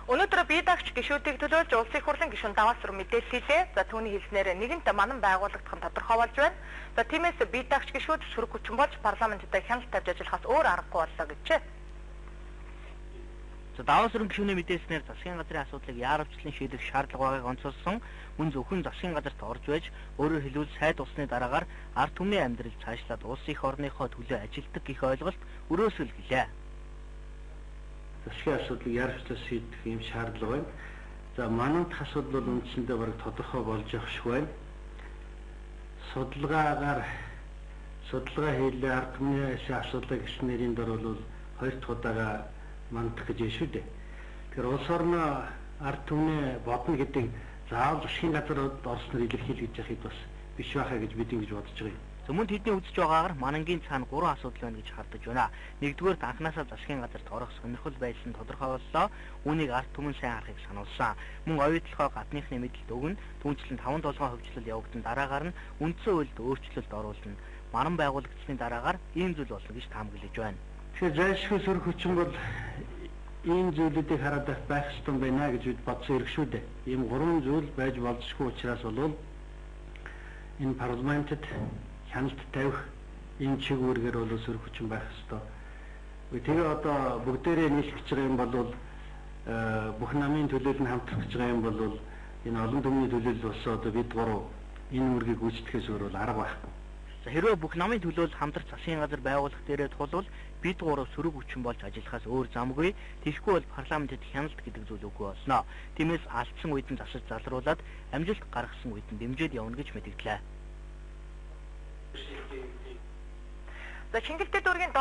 Өнөөдөр бие даагч гишүүдийг төлөөлж улсын их хурлын гишүүн Даваасруу мэдээлэл хийлээ. За түүний хэлснээр нэгэнт манан байгуулагдах нь тодорхой болж байна. За тиймээс бие даагч гишүүд сөрөг хүчин болж парламентд хяналт тавьж ажиллахаас өөр аргагүй боллоо гэжээ. За Даваасруу гишүүний мэдээлснээр засгийн газрын асуудлыг яаралчлан шийдэх шаардлага байгааг онцолсон. Мөн зөвхөн засгийн газарт орж байж өөрөөр хэлбэл сайд усны дараагаар ард түмний амьдрал цаашлаад улсын их орныхоо төлөө ажилтдаг гэх ойлголт өрөөсөл гэлээ. Засгийн асуудлыг яаралчлан шийдэх юм шаардлага байна. За манайд асуудал бол үндсэндээ бараг тодорхой болж явах шиг байна. Судалгаа хийлээ ард түмний асуудлыг гэсэн нэрийн дор бол хоёр дахь удаага мандах гэж шүү дээ. Тэгэхээр улс орны ард түмний бодно гэдэг заавал засгийн газар орсноор илэрхийлж яхад бас биш байхаа гэж бид ингэж бодож байгаа юм. Зөвмөнд тэдний үзэж байгаагаар манангийн цаана 3 асуудал байна гэж хардаж байна. Нэгдүгээр анхнаасаа засгийн газарт орох сонирхол байсан тодорхой боллоо. Үүнийг ард түмэн сайн харахыг сануулсан. Мөн оюутлогоо гадныхны мэдэлд өгнө. Түүнчлэн 5-7 хөвчлөл явагдан дараагаар нь үндсэн хуульд өөрчлөлт оруулна. Манан байгуулагдсны дараагаар ийм зүйл болно гэж таамаглаж байна. Тэгэхээр зайлшгүй сөрөг хүчин бол ийм зүйлүүдийг хараад байх ёстой байна гэж бид бодсон хэрэг шүү дээ. Ийм 3 зүйл байж болзошгүй учраас бол энэ парламентд хяналт тавих энэ чиглэлээр бол сөрөг хүчин байх ёстой. Тэгээ одоо бүгдээрээ нийлэх гэж байгаа юм бол бүх намын төлөөлөл нь хамтрах гэж байгаа юм бол энэ олон түмний төлөөлөл болсон одоо бид гурав энэ үүргийг гүйцэтгэхээс өөр бол арга байхгүй. За хэрвээ бүх намын төлөөлөл хамтрах засгийн газар байгуулах дээрээ тулвал бид гурав сөрөг хүчин болж ажиллахаас өөр замгүй. Тэгэхгүй бол парламентэд хяналт гэдэг зүйл үгүй болно. Тиймээс алдсан үед нь засаж залруулад амжилт гаргасан үед нь дэмжиж явна гэж мэдгдлээ. За Чингэлтэй дүүргийн